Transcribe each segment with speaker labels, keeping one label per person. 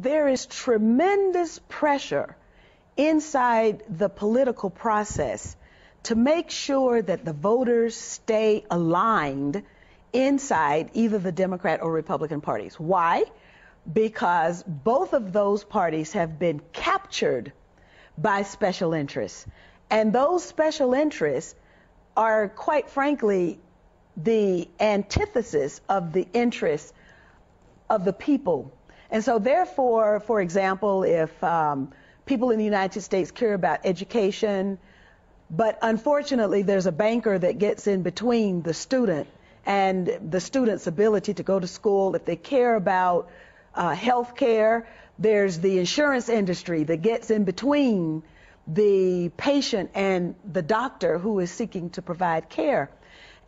Speaker 1: there is tremendous pressure inside the political process to make sure that the voters stay aligned inside either the Democrat or Republican parties. Why? Because both of those parties have been captured by special interests. And those special interests are, quite frankly, the antithesis of the interests of the people. And so therefore, for example, if people in the United States care about education, but unfortunately there's a banker that gets in between the student and the student's ability to go to school, if they care about health care, there's the insurance industry that gets in between the patient and the doctor who is seeking to provide care.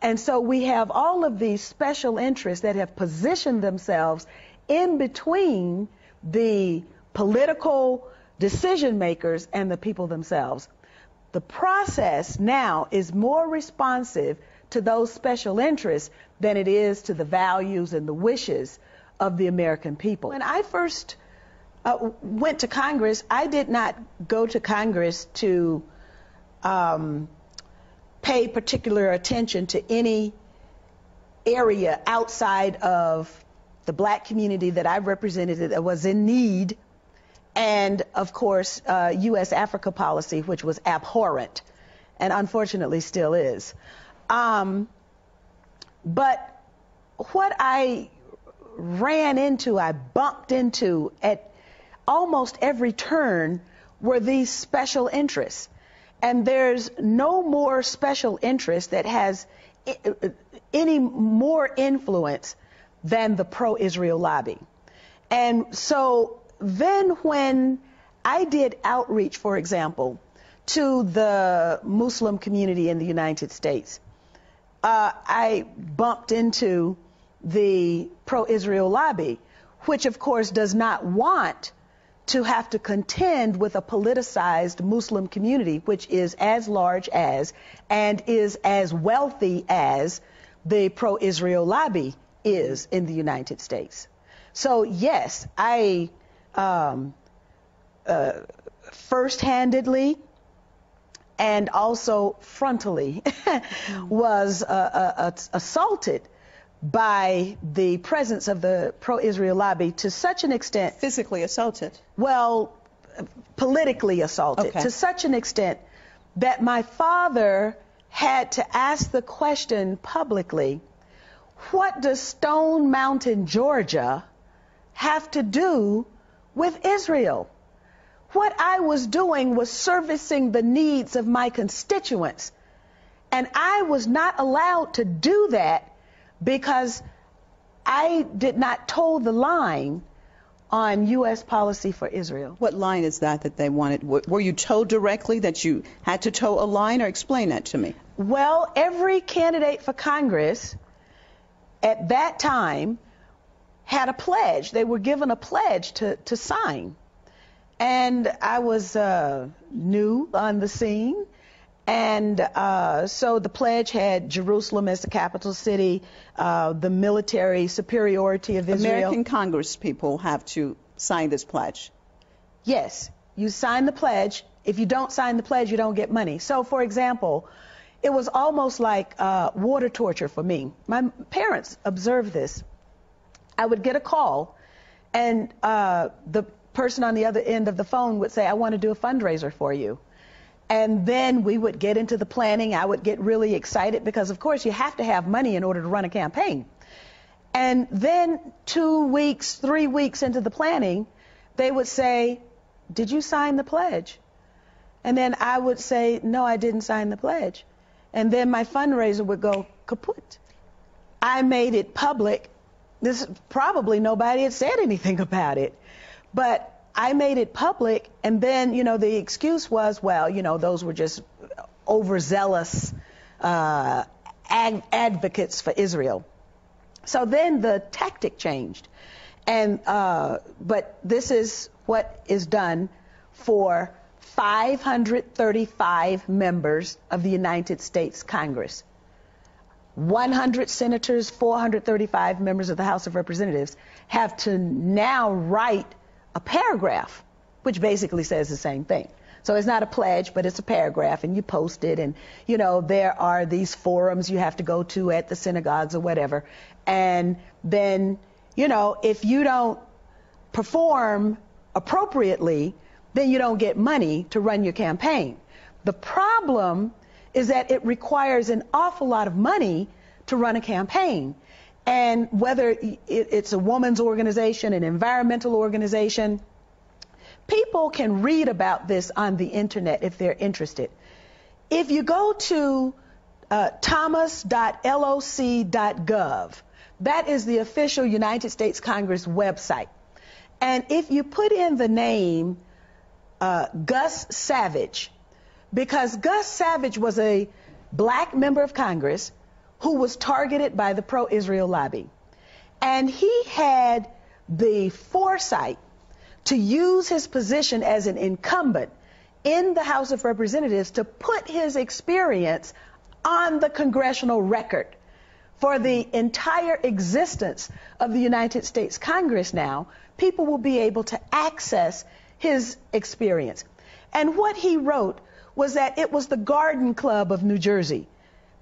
Speaker 1: And so we have all of these special interests that have positioned themselves in between the political decision makers and the people themselves. The process now is more responsive to those special interests than it is to the values and the wishes of the American people. When I first went to Congress, I did not go to Congress to pay particular attention to any area outside of the black community that I represented that was in need, and of course U.S. Africa policy, which was abhorrent and unfortunately still is. But what I ran into, I bumped into at almost every turn were these special interests. And there's no more special interest that has any more influence than the pro-Israel lobby. And so then when I did outreach, for example, to the Muslim community in the United States, I bumped into the pro-Israel lobby, which of course does not want to have to contend with a politicized Muslim community, which is as large as and is as wealthy as the pro-Israel lobby is in the United States. So yes, I first-handedly and also frontally was assaulted by the presence of the pro-Israel lobby to such an extent.
Speaker 2: Physically assaulted?
Speaker 1: Well, politically assaulted. Okay. To such an extent that my father had to ask the question publicly, what does Stone Mountain, Georgia have to do with Israel? What I was doing was servicing the needs of my constituents. And I was not allowed to do that because I did not toe the line on U.S. policy for Israel.
Speaker 2: What line is that they wanted? Were you told directly that you had to toe a line, or explain that to me?
Speaker 1: Well, every candidate for Congress at that time had a pledge. They were given a pledge to sign. And I was new on the scene. And so the pledge had Jerusalem as the capital city, the military superiority of Israel.
Speaker 2: American Congress people have to sign this pledge.
Speaker 1: Yes, you sign the pledge. If you don't sign the pledge, you don't get money. So, for example, it was almost like water torture for me. My parents observed this. I would get a call, and the person on the other end of the phone would say, I want to do a fundraiser for you. And then we would get into the planning. I would get really excited because, of course, you have to have money in order to run a campaign. And then 2 weeks, 3 weeks into the planning, they would say, did you sign the pledge? And then I would say, no, I didn't sign the pledge. And then my fundraiser would go kaput. I made it public. This probably nobody had said anything about it. But I made it public, and then, you know, the excuse was, well, you know, those were just overzealous advocates for Israel. So then the tactic changed. And but this is what is done for 535 members of the United States Congress. 100 senators, 435 members of the House of Representatives have to now write a paragraph, which basically says the same thing. So it's not a pledge, but it's a paragraph, and you post it, and, you know, there are these forums you have to go to at the synagogues or whatever. And then, you know, if you don't perform appropriately, then you don't get money to run your campaign. The problem is that it requires an awful lot of money to run a campaign. And whether it's a woman's organization, an environmental organization, people can read about this on the internet if they're interested. If you go to thomas.loc.gov, that is the official United States Congress website. And if you put in the name Gus Savage, because Gus Savage was a black member of Congress who was targeted by the pro-Israel lobby. And he had the foresight to use his position as an incumbent in the House of Representatives to put his experience on the congressional record. For the entire existence of the United States Congress now, people will be able to access his experience. And what he wrote was that it was the Garden Club of New Jersey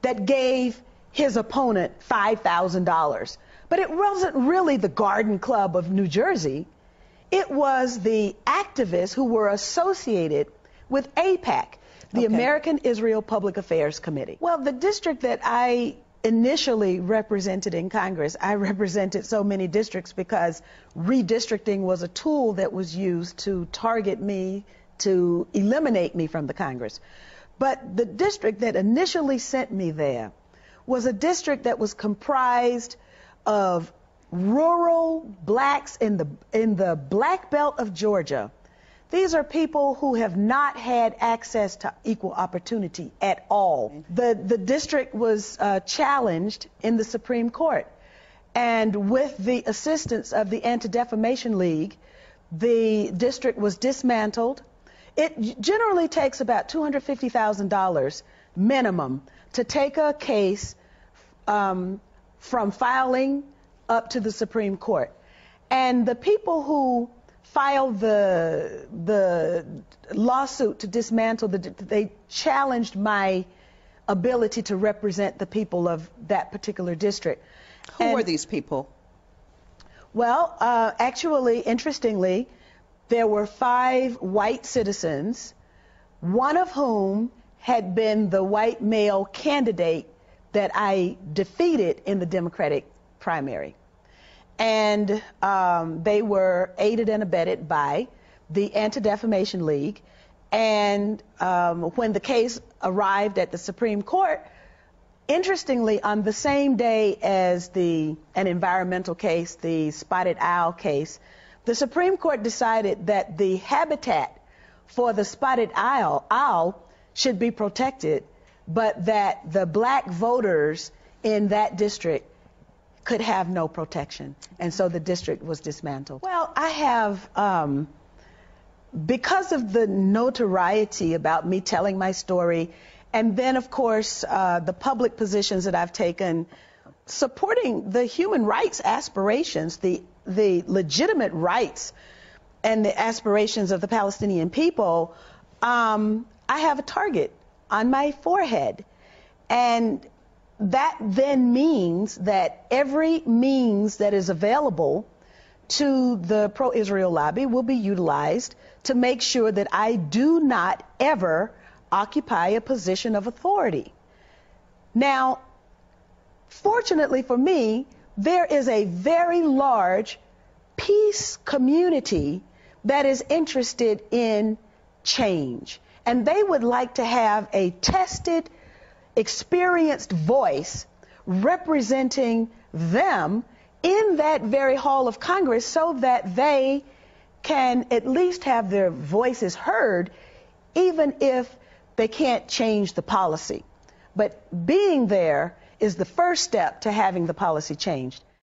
Speaker 1: that gave his opponent $5,000. But it wasn't really the Garden Club of New Jersey. It was the activists who were associated with AIPAC, the American Israel Public Affairs Committee. Well, the district that I initially represented in Congress, I represented so many districts because redistricting was a tool that was used to target me, to eliminate me from the Congress. But the district that initially sent me there was a district that was comprised of rural blacks in the black belt of Georgia. These are people who have not had access to equal opportunity at all. The district was challenged in the Supreme Court. And with the assistance of the Anti-Defamation League, the district was dismantled. It generally takes about $250,000 minimum to take a case from filing up to the Supreme Court. And the people who filed the lawsuit to dismantle they challenged my ability to represent the people of that particular district.
Speaker 2: Who were these people?
Speaker 1: Well, actually, interestingly, there were 5 white citizens, one of whom had been the white male candidate that I defeated in the Democratic primary. And they were aided and abetted by the Anti-Defamation League. And when the case arrived at the Supreme Court, interestingly, on the same day as an environmental case, the spotted owl case, the Supreme Court decided that the habitat for the spotted owl should be protected, but that the black voters in that district could have no protection. And so the district was dismantled. Well, I have, because of the notoriety about me telling my story, and then, of course, the public positions that I've taken supporting the human rights aspirations, the legitimate rights and the aspirations of the Palestinian people, I have a target on my forehead. And that then means that every means that is available to the pro-Israel lobby will be utilized to make sure that I do not ever occupy a position of authority. Now, fortunately for me, there is a very large peace community that is interested in change. And they would like to have a tested, experienced voice representing them in that very hall of Congress so that they can at least have their voices heard, even if they can't change the policy. But being there is the first step to having the policy changed.